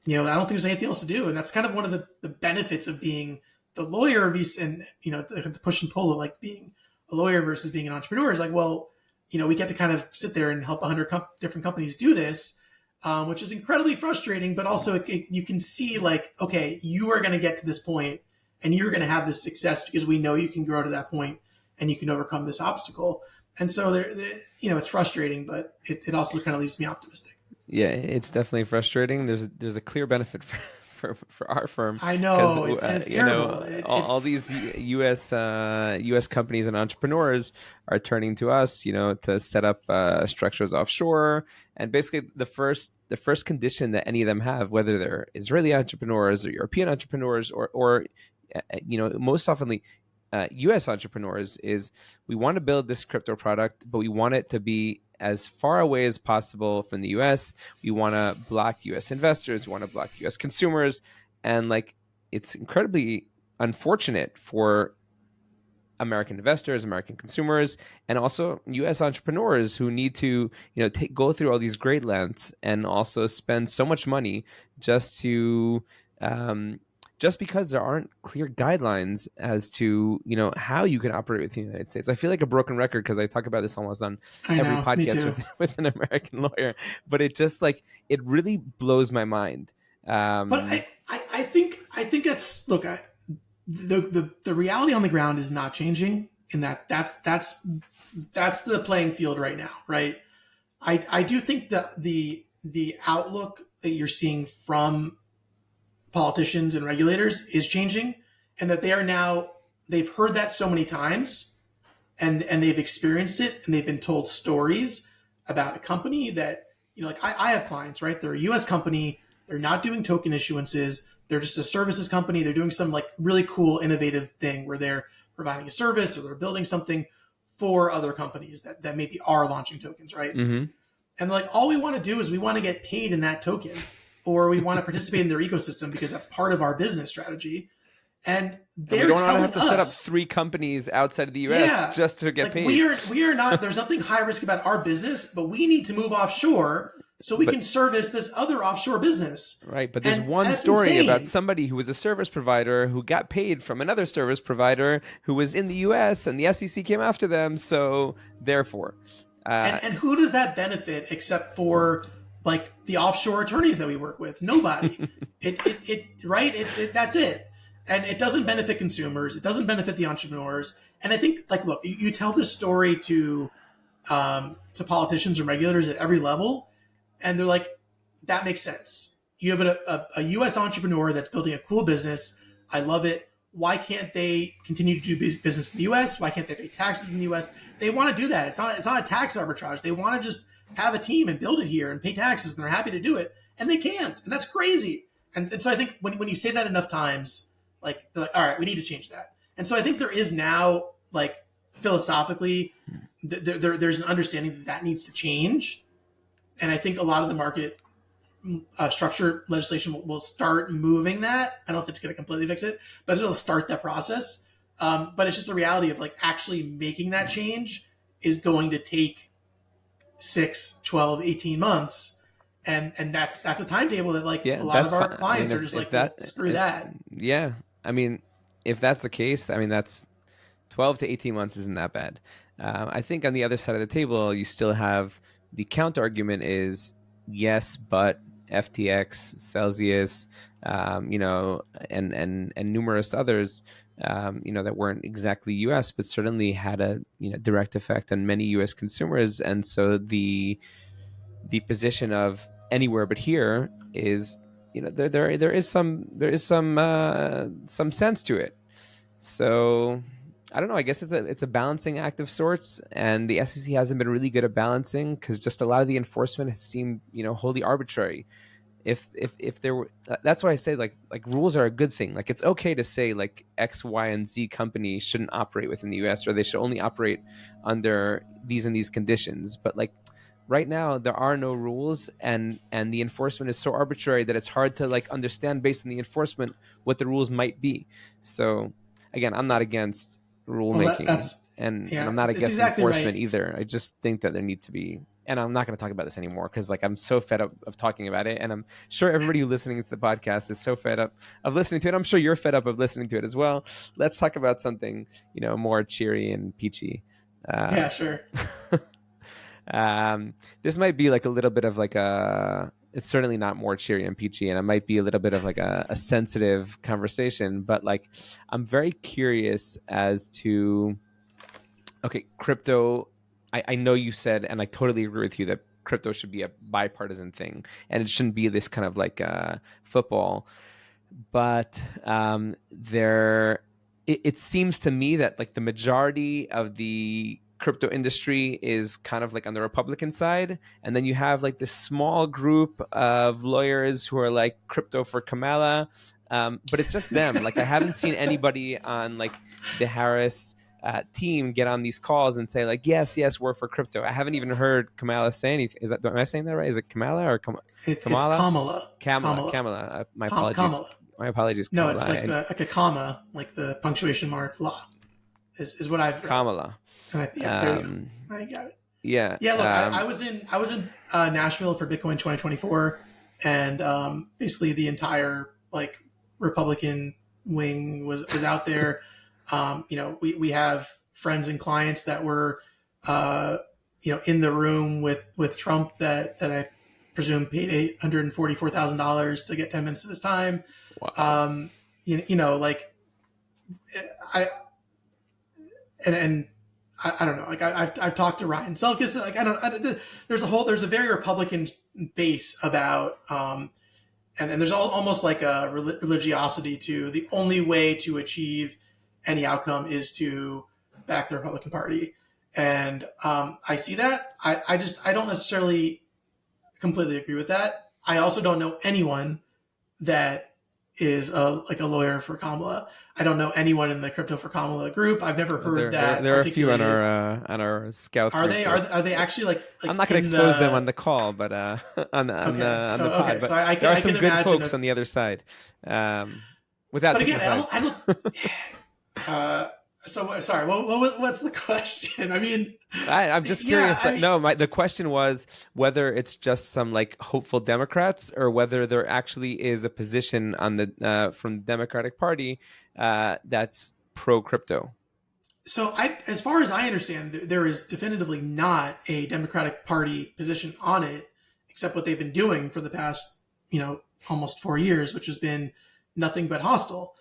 think there's anything else to do. And that's kind of one of the benefits of being the lawyer and the push and pull of like being a lawyer versus being an entrepreneur is like, well, we get to kind of sit there and help 100 different companies do this. Which is incredibly frustrating, but also you can see like, okay, you are going to get to this point and you're going to have this success because we know you can grow to that point and you can overcome this obstacle. And so it's frustrating, but it also kind of leaves me optimistic. Yeah, it's definitely frustrating. There's a clear benefit for our firm I because know, and it's terrible. all these U.S. companies and entrepreneurs are turning to us, to set up structures offshore. And basically, the first condition that any of them have, whether they're Israeli entrepreneurs or European entrepreneurs or most oftenly U.S. entrepreneurs, is we want to build this crypto product, but we want it to be as far away as possible from the US. We want to block US investors, we want to block US consumers. And like, it's incredibly unfortunate for American investors, American consumers, and also US entrepreneurs who need to, go through all these great lengths and also spend so much money just to just because there aren't clear guidelines as to how you can operate with the United States. I feel like a broken record because I talk about this almost on I every know, me podcast too. with an American lawyer, but it just like it really blows my mind. But I think that's look. The reality on the ground is not changing. In that's the playing field right now, right? I do think that the outlook that you're seeing from politicians and regulators is changing, and that they've heard that so many times, and they've experienced it, and they've been told stories about a company that like I have clients, right? They're a U.S. company. They're not doing token issuances. They're just a services company. They're doing some like really cool, innovative thing where they're providing a service or they're building something for other companies that maybe are launching tokens, right? Mm-hmm. And like all we want to do is we want to get paid in that token, or we want to participate in their ecosystem because that's part of our business strategy. And they're we don't want to have telling to set up us 3 companies outside of the US just to get like paid. we are not. There's nothing high risk about our business, but we need to move offshore so we can service this other offshore business. Right, but there's And one that's story insane. about somebody who was a service provider who got paid from another service provider who was in the US, and the SEC came after them, so therefore. And who does that benefit except for like the offshore attorneys that we work with? Nobody. That's it. And it doesn't benefit consumers. It doesn't benefit the entrepreneurs. And I think, like, look, you tell this story to politicians and regulators at every level, and they're like, that makes sense. You have a U.S. entrepreneur that's building a cool business. I love it. Why can't they continue to do business in the U.S.? Why can't they pay taxes in the U.S.? They want to do that. It's not a tax arbitrage. They want to just have a team and build it here and pay taxes, and they're happy to do it. And they can't. And that's crazy. And so I think when you say that enough times, like, they're like, all right, we need to change that. And so I think there is now, like, philosophically, there's an understanding that needs to change. And I think a lot of the market structure legislation will start moving that. I don't know if it's going to completely fix it, but it'll start that process. But it's just the reality of like actually making that change is going to take 6, 12, 18 months. And that's a timetable that like a lot of our clients are just like, screw that. Yeah. I mean, if that's the case, I mean, that's 12 to 18 months isn't that bad. I think on the other side of the table, you still have the counter argument is yes, but FTX, Celsius, and numerous others, that weren't exactly U.S., but certainly had a direct effect on many U.S. consumers. And so the position of anywhere but here is, there is some sense to it. So I don't know. I guess it's a balancing act of sorts, and the SEC hasn't been really good at balancing because just a lot of the enforcement has seemed, wholly arbitrary. If there were, that's why I say like rules are a good thing. Like it's okay to say like X, Y, and Z company shouldn't operate within the U.S. or they should only operate under these and these conditions. But like right now, there are no rules, and the enforcement is so arbitrary that it's hard to like understand based on the enforcement what the rules might be. So again, I'm not against rulemaking, and I'm not against enforcement either. I just think that there needs to be, and I'm not going to talk about this anymore because like I'm so fed up of talking about it, and I'm sure everybody who's listening to the podcast is so fed up of listening to it. I'm sure you're fed up of listening to it as well. Let's talk about something more cheery and peachy. Yeah, sure. This might be like a little bit of like it's certainly not more cheery and peachy, and it might be a little bit of like a sensitive conversation, but like I'm very curious as to, okay, crypto, I know you said, and I totally agree with you, that crypto should be a bipartisan thing and it shouldn't be this kind of like football, but it seems to me that like the majority of the crypto industry is kind of like on the Republican side, and then you have like this small group of lawyers who are like crypto for Kamala, but it's just them. Like I haven't seen anybody on like the Harris team get on these calls and say like yes, we're for crypto. I haven't even heard Kamala say anything. Am I saying that right? Is it Kamala or Kamala? It's Kamala. Kamala. My apologies. Kamala. My apologies. Kamala. No, it's like a comma, like the punctuation mark law is what I've read. Kamala. There you go. I got it. Yeah. Yeah. Look, I was in Nashville for Bitcoin 2024, and basically the entire like Republican wing was out there. We have friends and clients that were in the room with Trump that I presume paid $844,000 to get 10 minutes of his time. Wow. I don't know. Like I've talked to Ryan Selkis. Like there's a very Republican base about, and there's almost like a religiosity to the only way to achieve any outcome is to back the Republican Party, and I see that. I don't necessarily completely agree with that. I also don't know anyone that is like a lawyer for Kamala. I don't know anyone in the Crypto for Kamala group. I've never heard that There are a few articulated. on our scout Are through they group. are they actually I'm like not going to in expose them on the the call, but okay? on the pod. But there are I some can good imagine. folks on the other side. Without But picking again, sides. I don't. Uh, so sorry. What's the question? I mean, I'm just yeah. curious. I That mean, no, the question was whether it's just some like hopeful Democrats or whether there actually is a position on the from the Democratic Party that's pro crypto. so as far as I understand, there is definitively not a Democratic Party position on it, except what they've been doing for the past, almost 4 years, which has been nothing but hostile.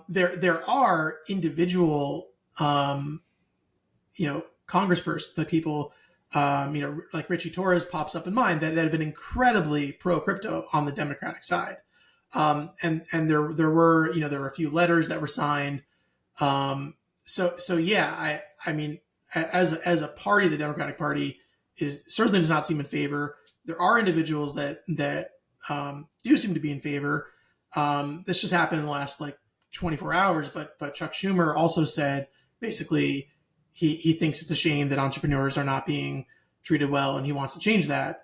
There are individual, congresspersons, the people, like Richie Torres pops up in mind that have been incredibly pro crypto on the Democratic side. And there were a few letters that were signed. So yeah, I mean, as a party, the Democratic Party is certainly does not seem in favor. There are individuals that do seem to be in favor. This just happened in the last like 24 hours, but Chuck Schumer also said basically he thinks it's a shame that entrepreneurs are not being treated well, and he wants to change that.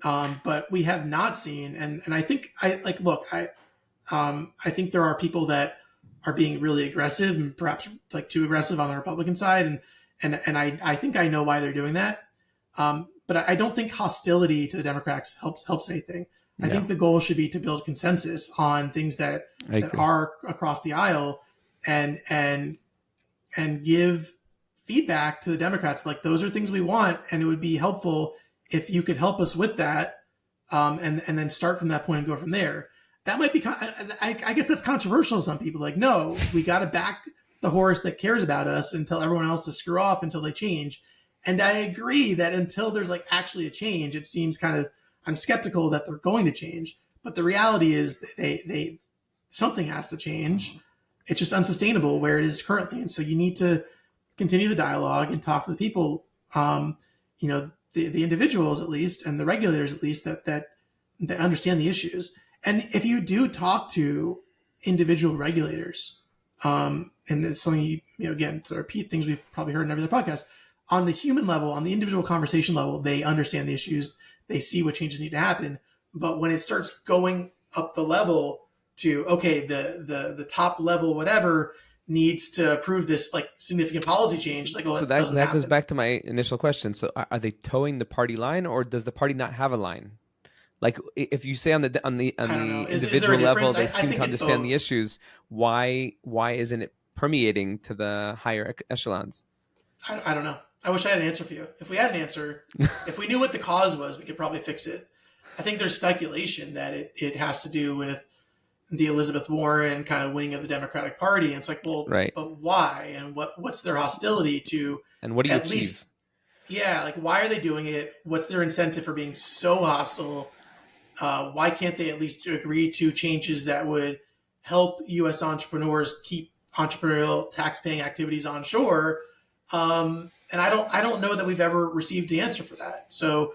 But we have not seen, and I think I think there are people that are being really aggressive and perhaps like too aggressive on the Republican side, and I think I know why they're doing that. But I don't think hostility to the Democrats helps anything. I No, think the goal should be to build consensus on things that I agree. are across the aisle, and give feedback to the Democrats like those are things we want, and it would be helpful if you could help us with that, and then start from that point and go from there. That might be, I guess that's controversial to some people. Like, no, we got to back the horse that cares about us and tell everyone else to screw off until they change. And I agree that until there's like actually a change, it seems kind of, I'm skeptical that they're going to change. But the reality is they something has to change. It's just unsustainable where it is currently. And so you need to continue the dialogue and talk to the people, the individuals at least, and the regulators at least that understand the issues. And if you do talk to individual regulators, and it's something again, to repeat things we've probably heard in every other podcast, on the human level, on the individual conversation level, they understand the issues, they see what changes need to happen. But when it starts going up the level to okay, the top level whatever needs to approve this like significant policy change, like, well, So it doesn't that goes happen. back to my initial question. So are they towing the party line, or does the party not have a line? Like if you say on I don't know. the Is there a individual level difference? they I seem to think it's understand the both. issues, why isn't it permeating to the higher echelons? I don't know. I wish I had an answer for you. If we had an answer, if we knew what the cause was, we could probably fix it. I think there's speculation that it has to do with the Elizabeth Warren kind of wing of the Democratic Party. And it's like, well, Right. but why? And what's their hostility to And what do you at achieve? least, yeah, like why are they doing it? What's their incentive for being so hostile? Why can't they at least agree to changes that would help U.S. entrepreneurs keep entrepreneurial tax-paying activities onshore? And I don't know that we've ever received the answer for that. So,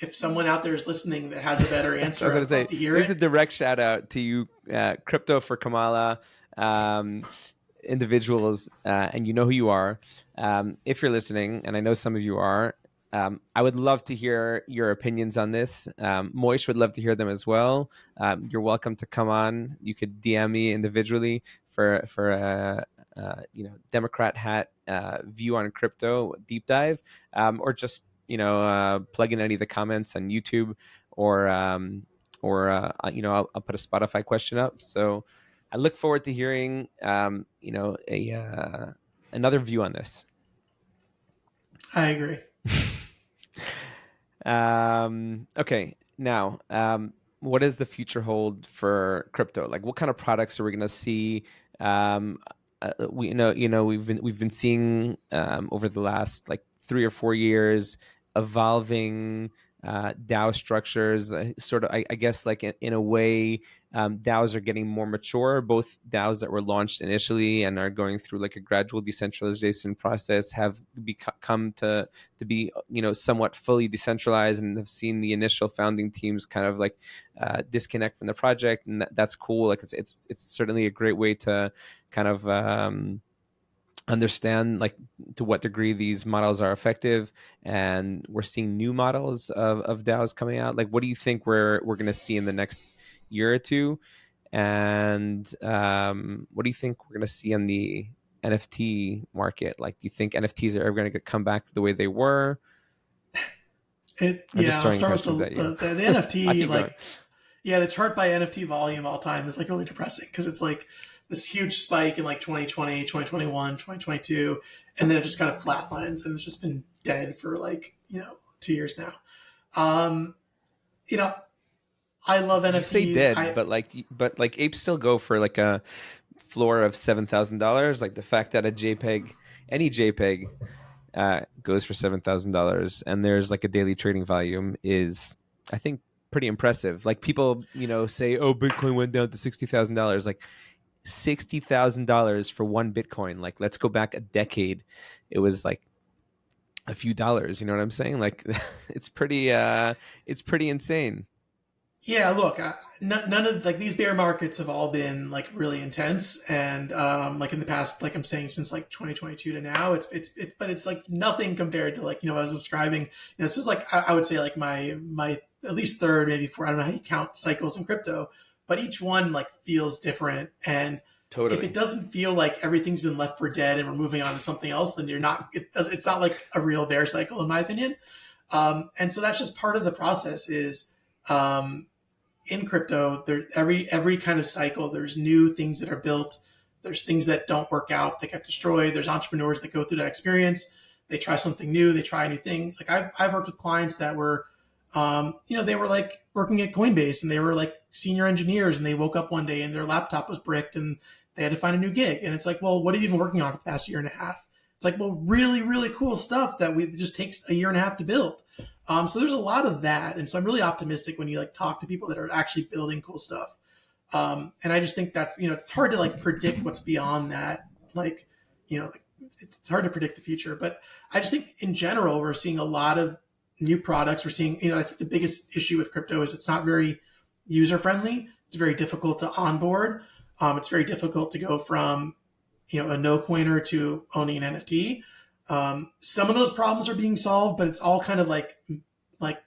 if someone out there is listening that has a better I was answer, going to I'd love say to hear this is a it. direct shout out to you, Crypto for Kamala. Um, Individuals, and you know who you are. If you're listening, and I know some of you are, I would love to hear your opinions on this. Moish would love to hear them as well. You're welcome to come on. You could DM me individually for Democrat hat view on crypto deep dive, or just plug in any of the comments on YouTube, or I'll put a Spotify question up. So I look forward to hearing, another view on this. I agree. Okay, now, what does the future hold for crypto? Like, what kind of products are we going to see? We've been seeing over the last like 3 or 4 years evolving DAO structures. Sort of, I guess, like in a way, DAOs are getting more mature. Both DAOs that were launched initially and are going through like a gradual decentralization process have come to be, somewhat fully decentralized, and have seen the initial founding teams kind of like disconnect from the project, and that's cool. Like it's certainly a great way to kind of understand like to what degree these models are effective. And we're seeing new models of DAOs coming out. Like, what do you think we're going to see in the next year or two? And what do you think we're going to see on the NFT market? Like, do you think NFTs are ever going to come back to the way they were? I'm just I'll throwing start questions with at you. the I'll NFT. keep going. Like, yeah, the chart by NFT volume all time is like really depressing because it's like this huge spike in like 2020, 2021, 2022, and then it just kind of flatlines and it's just been dead for like, 2 years now. Um, you know, I love You say NFTs. dead, but like apes still go for like a floor of $7,000. Like the fact that any JPEG, goes for $7,000, and there's like a daily trading volume is, I think, pretty impressive. Like people, say, "Oh, Bitcoin went down to $60,000." Like $60,000 for one Bitcoin. Like let's go back a decade, it was like a few dollars. You know what I'm saying? Like it's pretty insane. Yeah, look, none of like these bear markets have all been like really intense, and like in the past, like I'm saying, since like 2022 to now, but it's like nothing compared to like what I was describing. This is like I would say like my at least third, maybe fourth. I don't know how you count cycles in crypto, but each one like feels different, and if it Totally. doesn't feel like everything's been left for dead and we're moving on to something else, then you're not. It's not like a real bear cycle, in my opinion. And so that's just part of the process. Is um, in crypto, there every kind of cycle, there's new things that are built. There's things that don't work out, that get destroyed. There's entrepreneurs that go through that experience. They try something new. They try a new thing. Like I've worked with clients that were, they were like working at Coinbase and they were like senior engineers and they woke up one day and their laptop was bricked and they had to find a new gig. And it's like, well, what have you been working on for the past year and a half? It's like, well, really, really cool stuff that it just takes a year and a half to build. So there's a lot of that, and so I'm really optimistic when you like talk to people that are actually building cool stuff. And I just think that's it's hard to like predict what's beyond that. Like like, it's hard to predict the future, but I just think in general we're seeing a lot of new products. We're seeing I think the biggest issue with crypto is it's not very user friendly. It's very difficult to onboard. It's very difficult to go from a no coiner to owning an NFT. Some of those problems are being solved, but it's all kind of like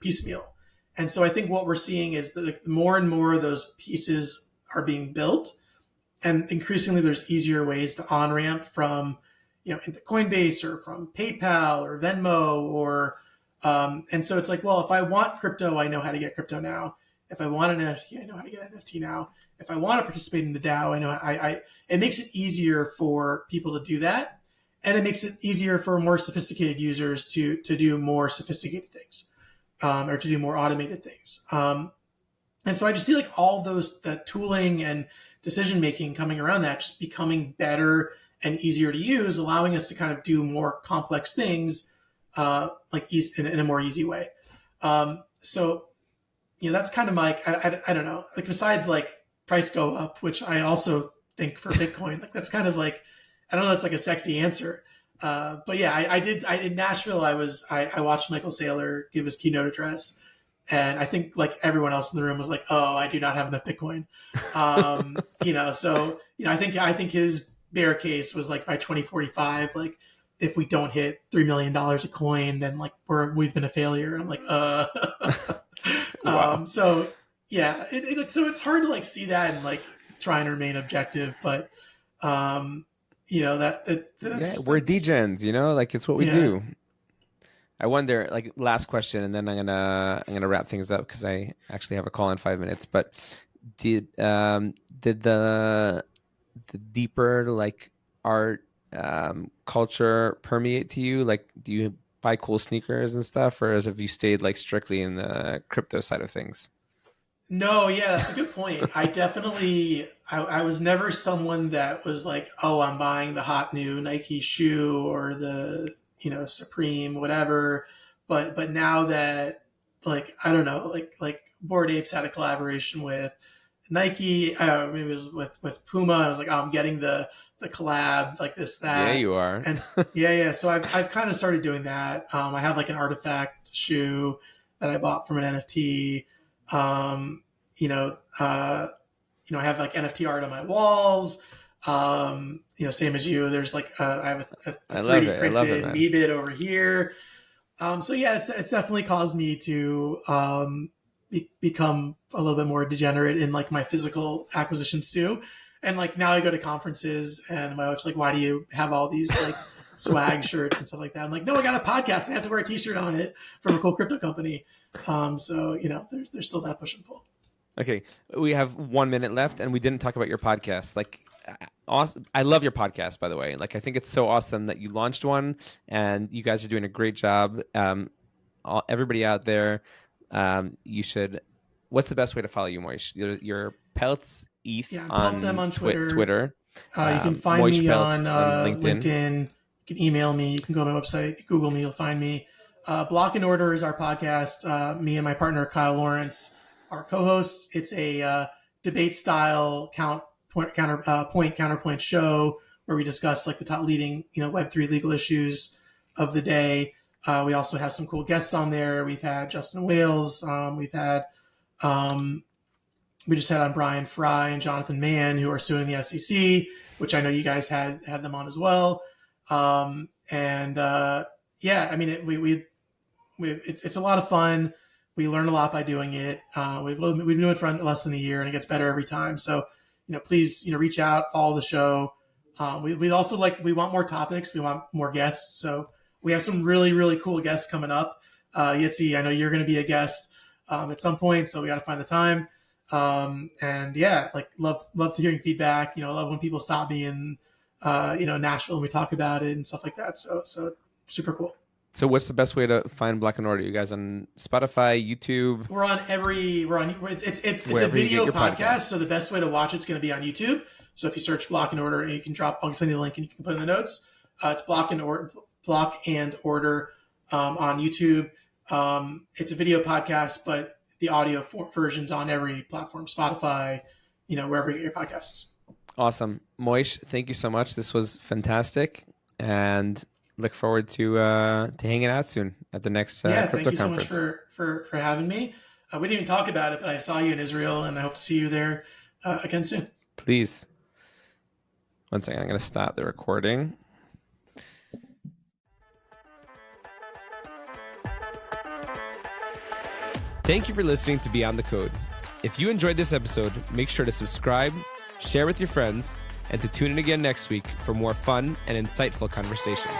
piecemeal. And so I think what we're seeing is that like, more and more of those pieces are being built, and increasingly there's easier ways to on ramp from into Coinbase or from PayPal or Venmo or and so it's like, well, if I want crypto, I know how to get crypto now. If I want an NFT, I know how to get an NFT now. If I want to participate in the DAO, I know I it makes it easier for people to do that, and it makes it easier for more sophisticated users to do more sophisticated things, or to do more automated things. And so I just see like all those that tooling and decision making coming around that just becoming better and easier to use, allowing us to kind of do more complex things like in a more easy way. So that's kind of my I don't know, like besides like price go up, which I also think for Bitcoin, like that's kind of like I don't know, it's like a sexy answer. But yeah, I did. In Nashville, I watched Michael Saylor give his keynote address, and I think like everyone else in the room was like, "Oh, I do not have enough Bitcoin." So I think his bear case was like by 2045, like if we don't hit $3 million a coin, then like we've been a failure. And I'm like, Wow. so yeah, so it's hard to like see that and like try and remain objective, but um, Yeah, we're that's degens, like it's what we yeah. do. I wonder, like, last question, and then I'm gonna wrap things up because I actually have a call in 5 minutes. But did the deeper like art culture permeate to you? Like, do you buy cool sneakers and stuff, or have you stayed like strictly in the crypto side of things? No, yeah, that's a good point. I was never someone that was like, oh, I'm buying the hot new Nike shoe or the, Supreme, whatever. But now that like, I don't know, like Bored Apes had a collaboration with Nike, maybe it was with Puma. I was like, oh, I'm getting the collab, like this, Yeah, that. you are. And yeah. So I've kind of started doing that. I have like an artifact shoe that I bought from an NFT. Um, you know, I have like NFT art on my walls. Same as you. There's like I have a I love 3D it. I love it, printed man. Meebit over here. So yeah, it's definitely caused me to become a little bit more degenerate in like my physical acquisitions too. And like now I go to conferences and my wife's like, why do you have all these like swag shirts and stuff like that? I'm like, no, I got a podcast. I have to wear a t-shirt on it from a cool crypto company. So there's still that push and pull. Okay, we have 1 minute left, and we didn't talk about your podcast. Like, awesome! I love your podcast, by the way. Like, I think it's so awesome that you launched one, and you guys are doing a great job. Everybody out there, you should. What's the best way to follow you, Moish? Your Peltz ETH on Twitter. Twitter. You can find Moish me Peltz on LinkedIn. You can email me. You can go to my website, Google me, you'll find me. Block and Order is our podcast. Me and my partner Kyle Lawrence are co-hosts. It's a debate style counterpoint show where we discuss like the top leading Web3 legal issues of the day. We also have some cool guests on there. We've had Justin Wales. We've had we just had on Brian Fry and Jonathan Mann, who are suing the SEC, which I know you guys had them on as well. Yeah, I mean, it's a lot of fun. We learn a lot by doing it. We've been doing it for less than a year, and it gets better every time. So, please, reach out, follow the show. We also we want more topics. We want more guests. So we have some really, really cool guests coming up. Yitzy, I know you're going to be a guest at some point, so we got to find the time. And yeah, love to hearing feedback. Love when people stop me in, Nashville and we talk about it and stuff like that. So super cool. So what's the best way to find Block and Order? You guys on Spotify, YouTube? It's a video podcast. So the best way to watch it's going to be on YouTube. So if you search Block and Order, you can I'll send you the link and you can put it in the notes. It's Block and Order on YouTube. It's a video podcast, but the audio version's on every platform, Spotify, wherever you get your podcasts. Awesome. Moish, thank you so much. This was fantastic. And look forward to hanging out soon at the next crypto thank you conference. So much for having me. We didn't even talk about it, but I saw you in Israel, and I hope to see you there again soon. Please. One second, I'm going to stop the recording. Thank you for listening to Beyond the Code. If you enjoyed this episode, make sure to subscribe, share with your friends, and to tune in again next week for more fun and insightful conversation.